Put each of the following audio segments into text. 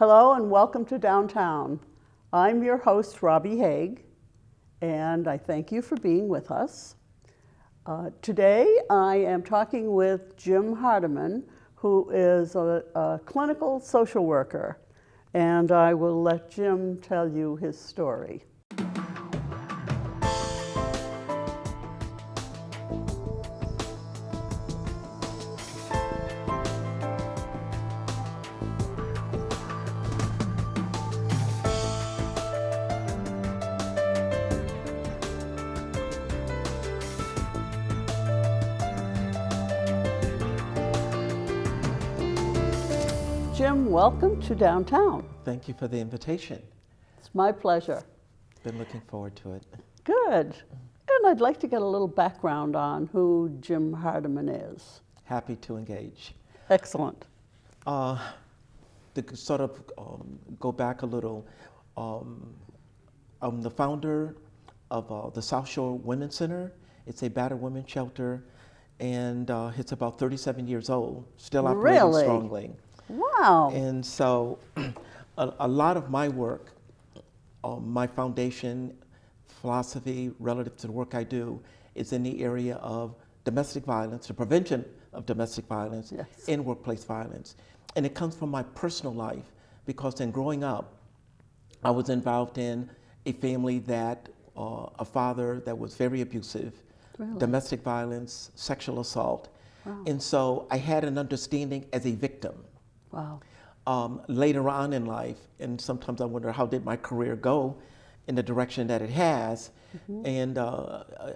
Hello and welcome to Downtown. I'm your host, Robbie Haig, and I thank you for being with us. Today I am talking with Jim Hardeman, who is a clinical social worker, and I will let Jim tell you his story. Jim, welcome to Downtown. Thank you for the invitation. It's my pleasure. Been looking forward to it. Good. And I'd like to get a little background on who Jim Hardeman is. Happy to engage. Excellent. To sort of go back a little, I'm the founder of the South Shore Women's Center. It's a battered women's shelter, and it's about 37 years old, still operating Really? strongly. Wow. And so a lot of my work, my foundation philosophy relative to the work I do is in the area of domestic violence, the prevention of domestic violence, Yes. and workplace violence. And it comes from my personal life because in growing up, I was involved in a family that, a father that was very abusive, Really? domestic violence, sexual assault. Wow. And so I had an understanding as a victim. Wow. Later on in life, and sometimes I wonder how did my career go in the direction that it has. Mm-hmm. And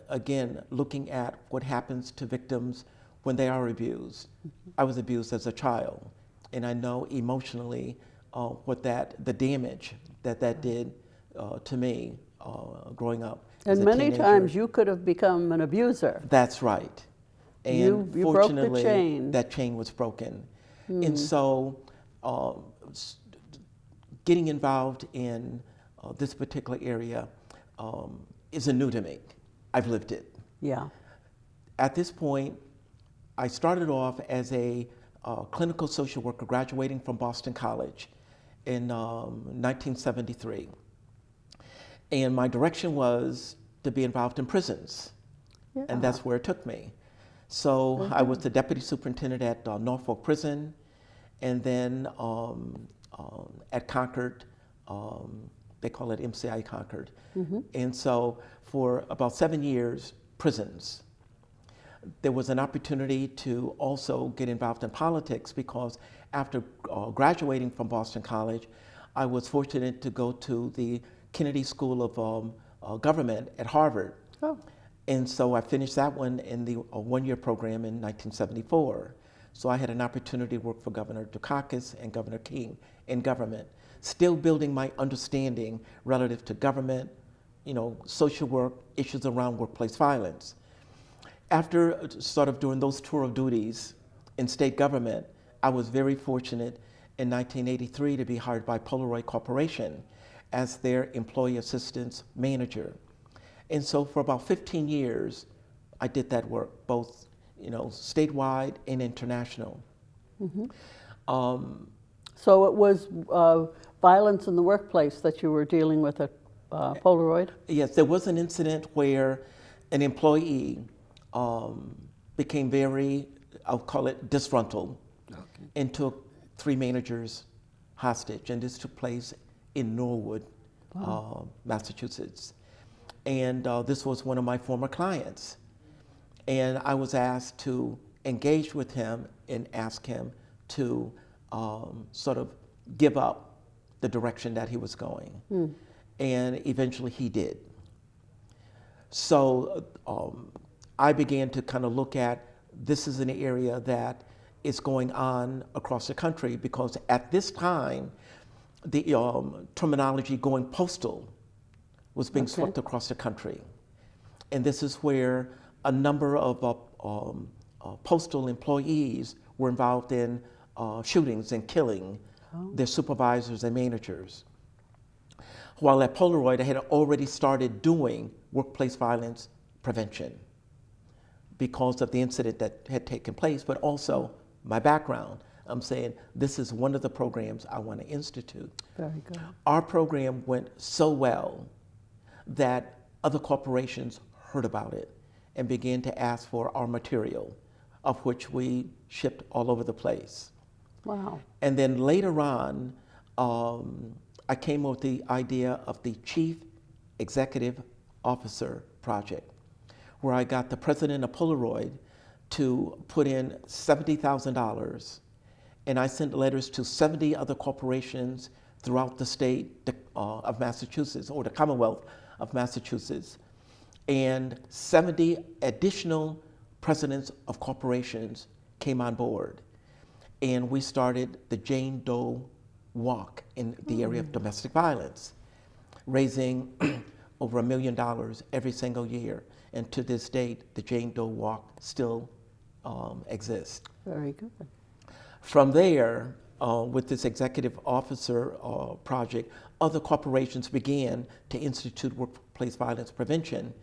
again, looking at what happens to victims when they are abused. Mm-hmm. I was abused as a child, and I know emotionally what the damage that did to me growing up. And many times you could have become an abuser. That's right. And you fortunately, broke the chain. that chain was broken. And so getting involved in this particular area isn't new to me. I've lived it. Yeah. At this point, I started off as a clinical social worker graduating from Boston College in 1973. And my direction was to be involved in prisons. Yeah. And that's where it took me. So I was the deputy superintendent at Norfolk Prison, and then at Concord, they call it MCI Concord. Mm-hmm. And so for about 7 years, prisons. There was an opportunity to also get involved in politics because after graduating from Boston College, I was fortunate to go to the Kennedy School of Government at Harvard. Oh. And so I finished that one in the one-year program in 1974. So I had an opportunity to work for Governor Dukakis and Governor King in government, still building my understanding relative to government, social work, issues around workplace violence. After sort of doing those tour of duties in state government, I was very fortunate in 1983 to be hired by Polaroid Corporation as their employee assistance manager. And so for about 15 years, I did that work, both statewide and international. Mm-hmm. So it was violence in the workplace that you were dealing with at Polaroid? Yes, there was an incident where an employee became very, I'll call it disgruntled, and took 3 managers hostage. And this took place in Norwood, Massachusetts. And this was one of my former clients. And I was asked to engage with him and ask him to sort of give up the direction that he was going. And eventually he did. So I began to kind of look at this is an area that is going on across the country because at this time, the terminology going postal was being swept across the country. And this is where a number of postal employees were involved in shootings and killing their supervisors and managers. While at Polaroid, I had already started doing workplace violence prevention because of the incident that had taken place, but also my background. I'm saying this is one of the programs I want to institute. Very good. Our program went so well that other corporations heard about it and began to ask for our material, of which we shipped all over the place. Wow. And then later on, I came up with the idea of the Chief Executive Officer Project, where I got the president of Polaroid to put in $70,000, and I sent letters to 70 other corporations throughout the state of Massachusetts, or the Commonwealth of Massachusetts, and 70 additional presidents of corporations came on board. And we started the Jane Doe Walk in the area of domestic violence, raising over $1 million every single year. And to this date, the Jane Doe Walk still exists. Very good. From there, with this executive officer project, other corporations began to institute workplace violence prevention,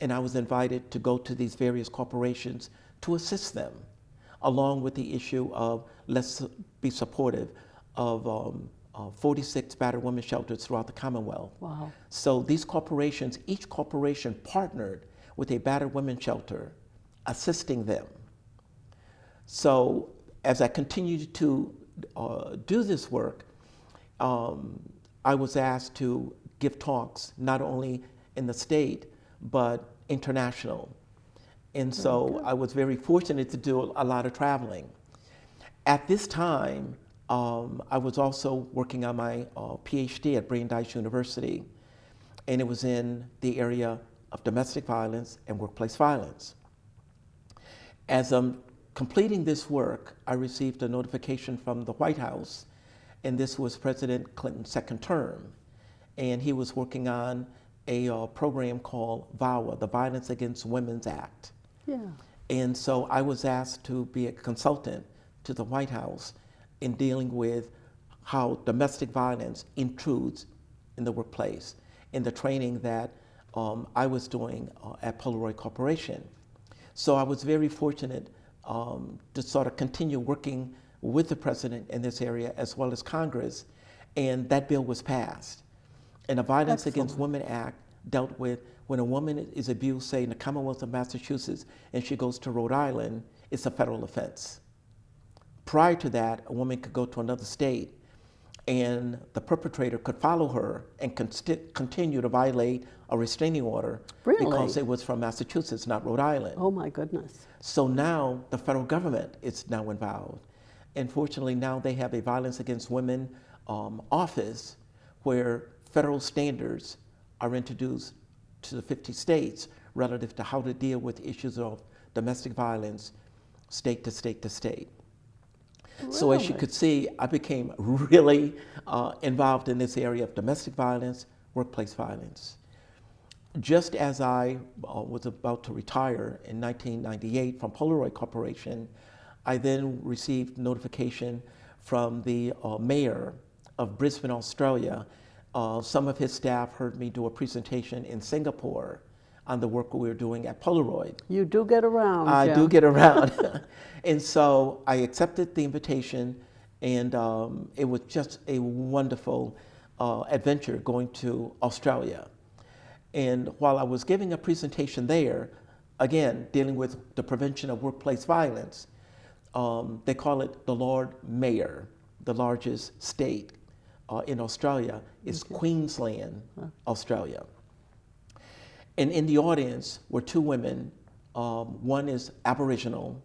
and I was invited to go to these various corporations to assist them, along with the issue of let's be supportive of 46 battered women's shelters throughout the Commonwealth. Wow. So these corporations, each corporation partnered with a battered women's shelter, assisting them. So as I continued to do this work, I was asked to give talks not only in the state, but international. And so I was very fortunate to do a lot of traveling. At this time, I was also working on my PhD at Brandeis University, and it was in the area of domestic violence and workplace violence. As I'm completing this work, I received a notification from the White House, and this was President Clinton's second term, and he was working on a program called VAWA, the Violence Against Women's Act. Yeah. And so I was asked to be a consultant to the White House in dealing with how domestic violence intrudes in the workplace, in the training that I was doing at Polaroid Corporation. So I was very fortunate to sort of continue working with the president in this area as well as Congress, and that bill was passed. And the Violence Against Women Act dealt with when a woman is abused, say in the Commonwealth of Massachusetts, and she goes to Rhode Island, it's a federal offense. Prior to that, a woman could go to another state and the perpetrator could follow her and continue to violate a restraining order. Really? Because it was from Massachusetts, not Rhode Island. Oh my goodness. So now the federal government is now involved. And fortunately now they have a Violence Against Women office where federal standards are introduced to the 50 states relative to how to deal with issues of domestic violence state to state to state. Really? So as you could see, I became really involved in this area of domestic violence, workplace violence. Just as I was about to retire in 1998 from Polaroid Corporation, I then received notification from the mayor of Brisbane, Australia. Some of his staff heard me do a presentation in Singapore on the work we were doing at Polaroid. You do get around, I Jim. do get around. And so I accepted the invitation, and it was just a wonderful adventure going to Australia. And while I was giving a presentation there, again, dealing with the prevention of workplace violence, they call it the Lord Mayor, the largest state in Australia is Queensland, Australia. And in the audience were two women. One is Aboriginal,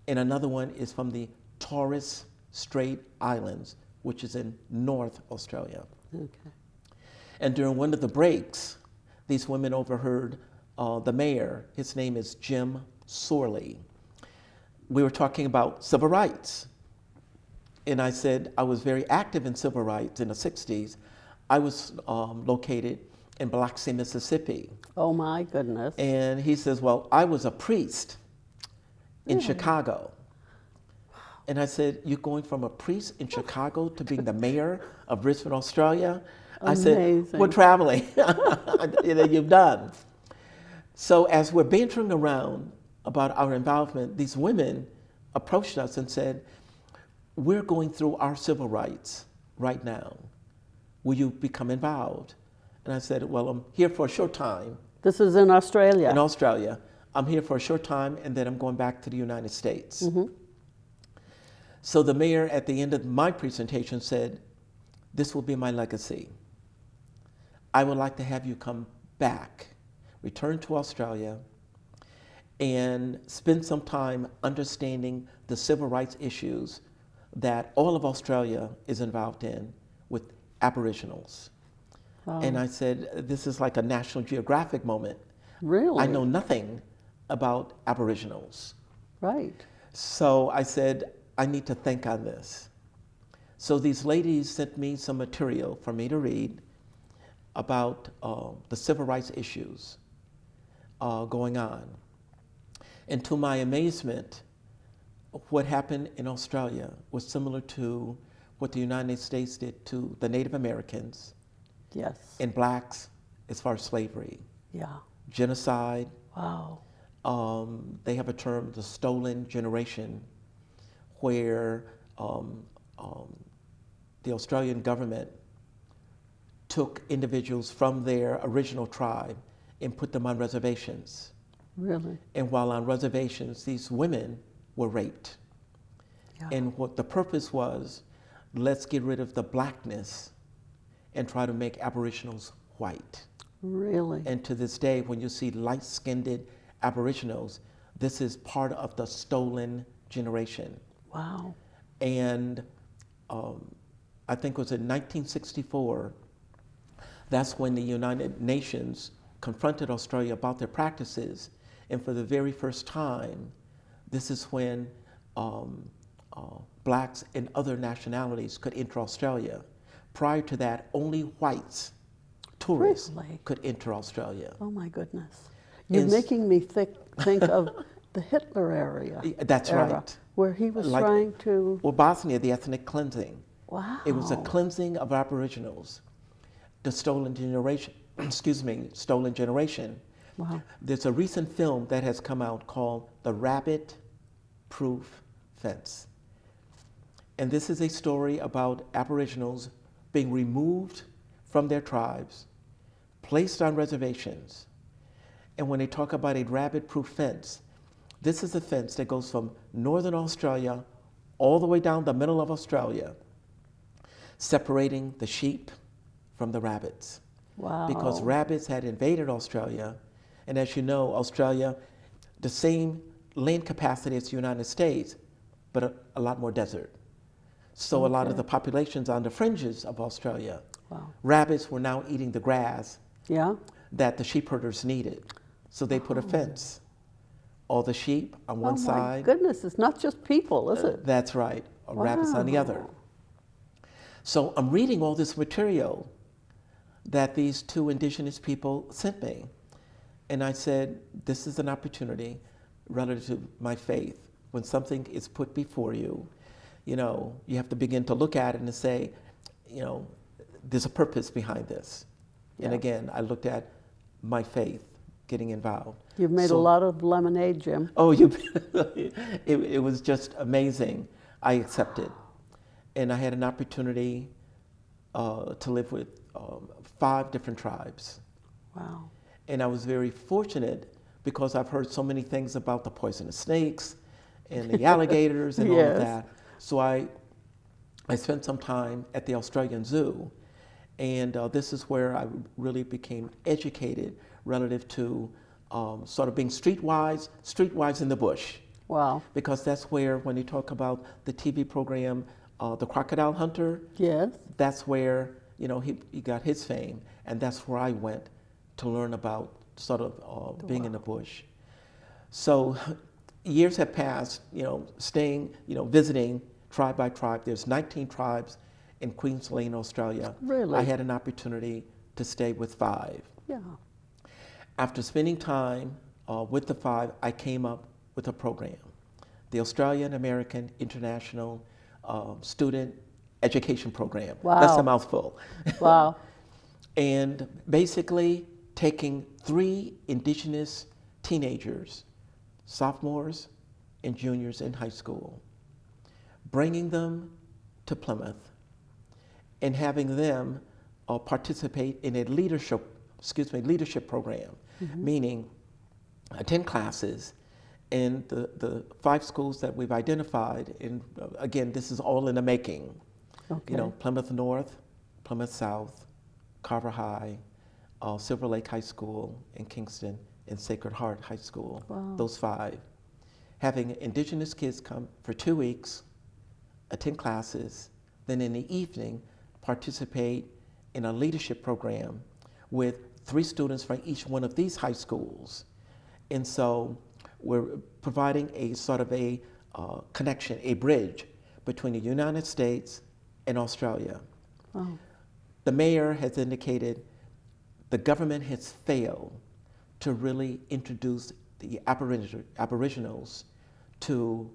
and another one is from the Torres Strait Islands, which is in North Australia. Okay. And during one of the breaks, these women overheard the mayor. His name is Jim Sorley. We were talking about civil rights. And I said I was very active in civil rights in the 60s. I was located in Biloxi, Mississippi. Oh my goodness. And he says, well, I was a priest in Chicago. And I said, you're going from a priest in Chicago to being the mayor of Brisbane, Australia? I said, we're traveling. You've done. So as we're bantering around about our involvement, these women approached us and said, we're going through our civil rights right now. Will you become involved? And I said, well, I'm here for a short time. This is in Australia. In Australia. I'm here for a short time, and then I'm going back to the United States. Mm-hmm. So the mayor at the end of my presentation said, this will be my legacy. I would like to have you come back, return to Australia, and spend some time understanding the civil rights issues that all of Australia is involved in with Aboriginals. Wow. And I said, this is like a National Geographic moment. Really? I know nothing about Aboriginals. Right. So I said, I need to think on this. So these ladies sent me some material for me to read about the civil rights issues going on. And to my amazement, what happened in Australia was similar to what the United States did to the Native Americans. Yes. And blacks as far as slavery. Yeah. Genocide. Wow. They have a term, the stolen generation, where the Australian government took individuals from their original tribe and put them on reservations. Really? And while on reservations, these women were raped. Yeah. And what the purpose was, let's get rid of the blackness and try to make Aboriginals white. Really? And to this day, when you see light-skinned Aboriginals, this is part of the stolen generation. Wow. And I think it was in 1964, that's when the United Nations confronted Australia about their practices. And for the very first time, this is when blacks and other nationalities could enter Australia. Prior to that, only whites, tourists, Really? could enter Australia. Oh my goodness. You're And making me think of the Hitler era. That's right. Where he was Like- trying to, Well, Bosnia, the ethnic cleansing. wow. It was a cleansing of Aboriginals, the stolen generation, stolen generation. Wow. There's a recent film that has come out called The Rabbit Proof Fence. And this is a story about Aboriginals being removed from their tribes, placed on reservations. And when they talk about a rabbit-proof fence, this is a fence that goes from northern Australia all the way down the middle of Australia, separating the sheep from the rabbits. Wow. Because rabbits had invaded Australia, and as you know, Australia, the same land capacity as the United States, but a lot more desert. So a lot of Okay. the populations on the fringes of Australia, Wow. rabbits were now eating the grass Yeah? that the sheep herders needed. So they put a fence. All the sheep on one Oh my side. goodness, it's not just people, is it? That's right. Rabbits on the other. Wow. So I'm reading all this material that these two indigenous people sent me. And I said, this is an opportunity relative to my faith. When something is put before you, you have to begin to look at it and say, there's a purpose behind this. And Yeah. again, I looked at my faith getting involved. You've made a lot of lemonade, Jim. Oh, it was just amazing. I accepted. And I had an opportunity to live with 5 different tribes. Wow. And I was very fortunate because I've heard so many things about the poisonous snakes and the alligators and all Yes. of that. So I spent some time at the Australian Zoo. And this is where I really became educated relative to sort of being streetwise in the bush. Wow. Because that's where, when you talk about the TV program, The Crocodile Hunter, Yes. that's where he got his fame, and that's where I went to learn about sort of being in the bush. So years have passed, staying, visiting tribe by tribe. There's 19 tribes in Queensland, Australia. Really? I had an opportunity to stay with 5. Yeah. After spending time with the 5, I came up with a program, the Australian American International Student Education Program. Wow. That's a mouthful. Wow. And basically taking 3 indigenous teenagers, sophomores and juniors in high school, bringing them to Plymouth and having them participate in a leadership program, meaning attend classes in the 5 schools that we've identified. And again, this is all in the making. Okay. You know, Plymouth North, Plymouth South, Carver High, Silver Lake High School in Kingston, and Sacred Heart High School. Wow. Those 5. Having indigenous kids come for 2 weeks, attend classes, then in the evening participate in a leadership program with 3 students from each one of these high schools. And so we're providing a sort of a connection, a bridge between the United States and Australia. Wow. The mayor has indicated the government has failed to really introduce the Aboriginals to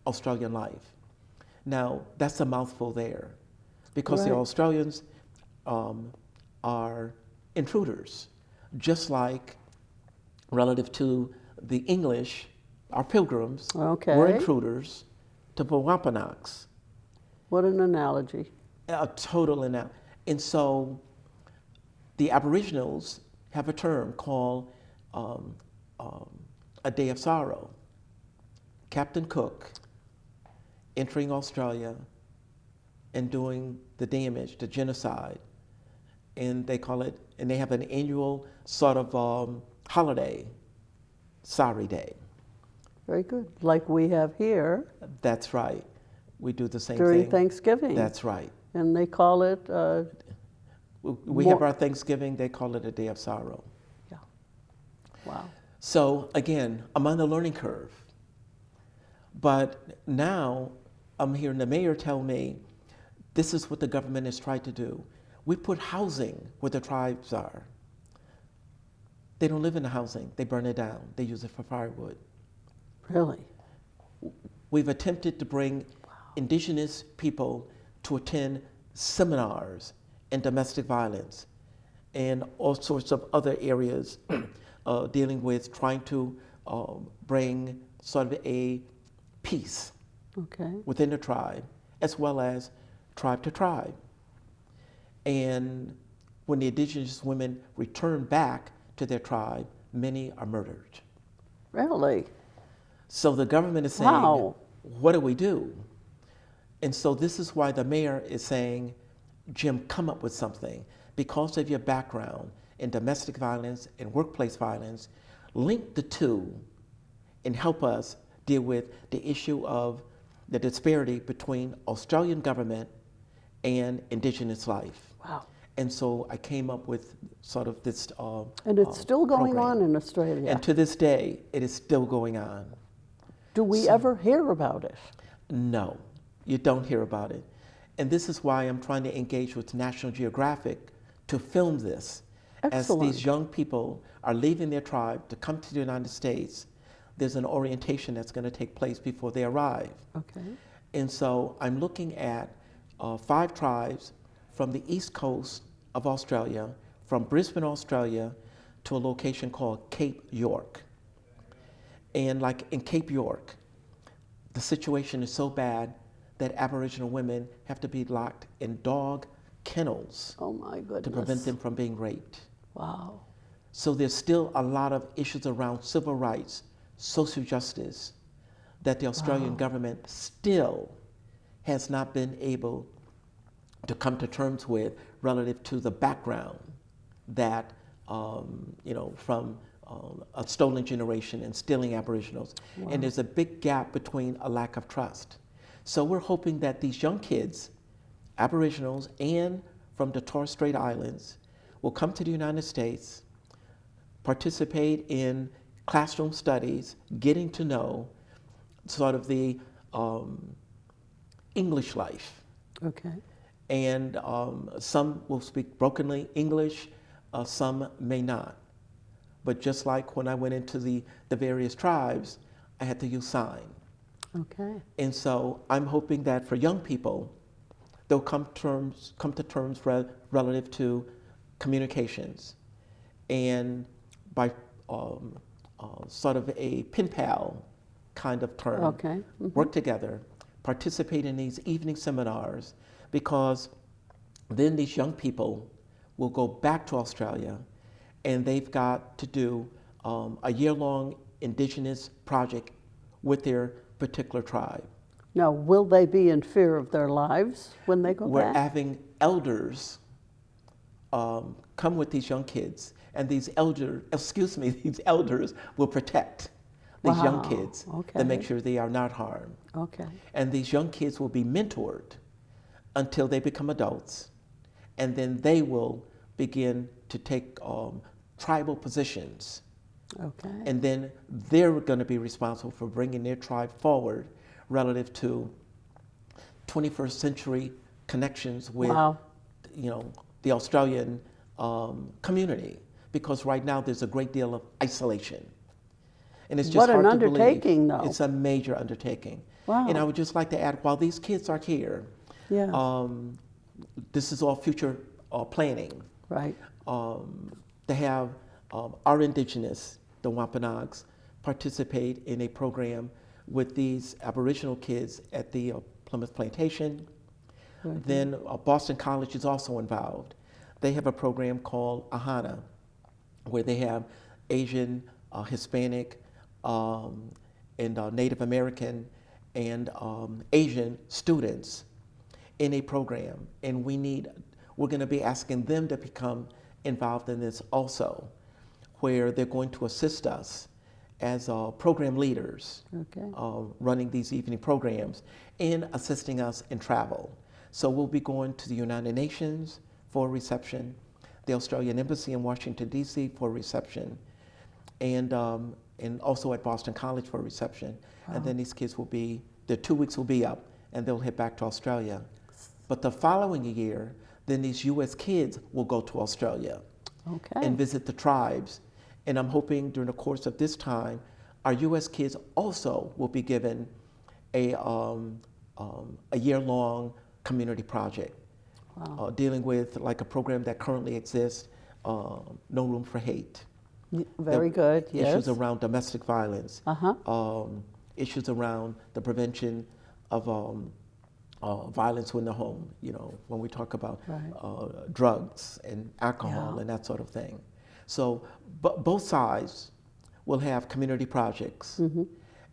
Australian life. Now, that's a mouthful there, because the Right. Australians are intruders, just like relative to the English, our pilgrims Okay. were intruders to the Wampanoags. What an analogy. A total analogy. And so the Aboriginals have a term called a day of sorrow. Captain Cook entering Australia and doing the damage, the genocide, and they call it, and they have an annual sort of holiday, Sorry Day. Very good. Like we have here That's right. We do the same during thing. Thanksgiving. That's right. And they call it, We have our Thanksgiving, they call it a day of sorrow. yeah. Wow. So again, I'm on the learning curve. But now I'm hearing the mayor tell me this is what the government has tried to do. We put housing where the tribes are. They don't live in the housing, they burn it down, they use it for firewood. Really? We've attempted to bring indigenous people to attend seminars in domestic violence and all sorts of other areas dealing with trying to bring sort of a peace Okay. within the tribe, as well as tribe to tribe. And when the indigenous women return back to their tribe, many are murdered. Really? So the government is saying, Wow. what do we do? And so this is why the mayor is saying, Jim, come up with something. Because of your background in domestic violence and workplace violence, link the two and help us deal with the issue of the disparity between Australian government and indigenous life. Wow. And so I came up with sort of this And it's still going program. on in Australia. And to this day, it is still going on. Do we ever hear about it? No, you don't hear about it. And this is why I'm trying to engage with National Geographic to film this. Excellent. As these young people are leaving their tribe to come to the United States, there's an orientation that's going to take place before they arrive. Okay. And so I'm looking at 5 tribes from the east coast of Australia, from Brisbane, Australia, to a location called Cape York. And like in Cape York, the situation is so bad that Aboriginal women have to be locked in dog kennels Oh my goodness. to prevent them from being raped. Wow. So there's still a lot of issues around civil rights, social justice, that the Australian government still has not been able to come to terms with relative to the background that, from a stolen generation and stealing Aboriginals. Wow. And there's a big gap between a lack of trust. So we're hoping that these young kids, Aboriginals and from the Torres Strait Islands, will come to the United States, participate in classroom studies, getting to know sort of the English life. Okay. And some will speak brokenly English, some may not. But just like when I went into the various tribes, I had to use sign. Okay. And so I'm hoping that for young people, they'll come to terms relative to communications. And by sort of a pen pal kind of term, Okay. work together, participate in these evening seminars, because then these young people will go back to Australia and they've got to do a year-long indigenous project with their particular tribe. Now, will they be in fear of their lives when they go We're back? having elders come with these young kids, and these elders will protect these young Wow, kids okay. to make sure they are not harmed. Okay. And these young kids will be mentored until they become adults, and then they will begin to take tribal positions. Okay. And then they're going to be responsible for bringing their tribe forward relative to 21st century connections with, Wow. the Australian community, because right now there's a great deal of isolation. And it's just What an hard to believe. undertaking, though. It's a major undertaking. Wow. And I would just like to add, while these kids are here, Yes. this is all future planning. Right. To have our indigenous, the Wampanoags, participate in a program with these Aboriginal kids at the Plymouth Plantation. Okay. Then Boston College is also involved. They have a program called Ahana, where they have Asian, Hispanic, and Native American and Asian students in a program. And we're going to be asking them to become involved in this also, where they're going to assist us as program leaders, Okay. running these evening programs and assisting us in travel. So we'll be going to the United Nations for a reception, the Australian Embassy in Washington, D.C. for a reception, and also at Boston College for a reception. Wow. And then these kids their 2 weeks will be up, and they'll head back to Australia. But the following year, then these U.S. kids will go to Australia Okay. and visit the tribes. And I'm hoping during the course of this time, our U.S. kids also will be given a year-long community project. Wow. Dealing with like a program that currently exists, No Room for Hate. Very good. Yes. Issues around domestic violence, Uh-huh. issues around the prevention of violence in the home, when we talk about Right. drugs and alcohol Yeah. and that sort of thing. So both sides will have community projects. Mm-hmm.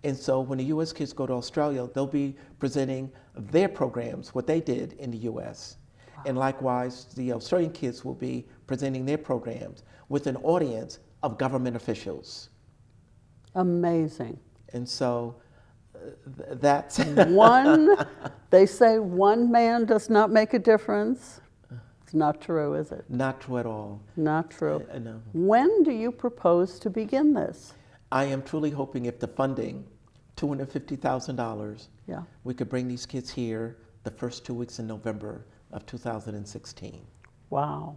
And so when the U.S. kids go to Australia, they'll be presenting their programs, what they did in the U.S. Wow. And likewise, the Australian kids will be presenting their programs with an audience of government officials. Amazing. And so that's... They say one man does not make a difference. It's not true, is it? Not true at all. Not true. No. When do you propose to begin this? I am truly hoping if the funding, $250,000, Yeah. we could bring these kids here the first 2 weeks in November of 2016. Wow.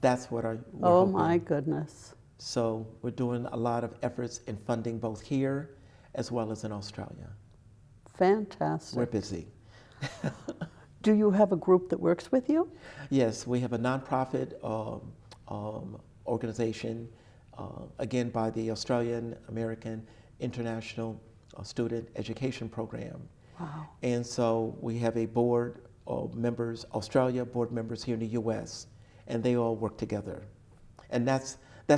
That's what we're Oh hoping. my goodness. So we're doing a lot of efforts in funding both here as well as in Australia. Fantastic. We're busy. Do you have a group that works with you? Yes, we have a nonprofit organization, again by the Australian American International Student Education Program. Wow. And so we have a board of members, Australia, board members here in the US, and they all work together. And that's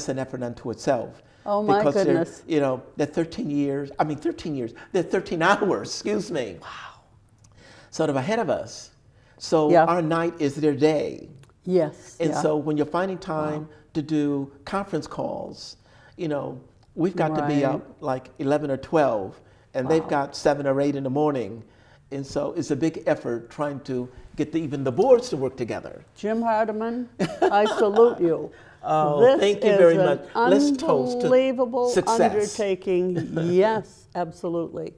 an effort unto itself. Oh my because goodness. They're 13 years, they're 13 hours, excuse me. Wow. Sort of ahead of us. So Yeah. our night is their day. Yes. And yeah. so when you're finding time to do conference calls, we've got to be Right. up like 11 or 12, and they've got 7 or 8 in the morning. And so it's a big effort trying to get even the boards to work together. Jim Hardeman, I salute you. Oh, This thank you is very an much. Let's toast to unbelievable success. undertaking. Yes, absolutely.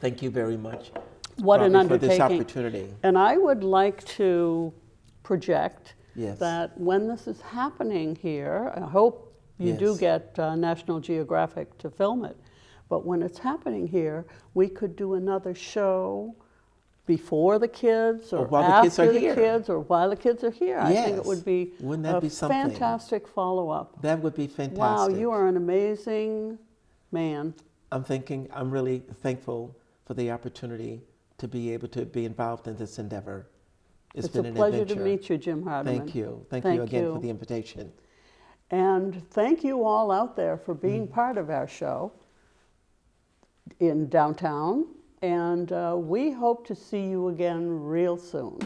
Thank you very much, What an Robbie, for this undertaking. opportunity. And I would like to project Yes. that when this is happening here, I hope you do Yes. get National Geographic to film it, but when it's happening here, we could do another show before the kids or while the after kids are the here. kids or while the kids are here. I think it Yes. would be Wouldn't that a be something? fantastic follow-up. That would be fantastic. Wow, you are an amazing man. I'm really thankful for the opportunity to be able to be involved in this endeavor. It's been a an pleasure adventure. to meet you, Jim Hardeman. Thank you. Thank you again for the invitation. And thank you all out there for being part of our show in downtown. And we hope to see you again real soon.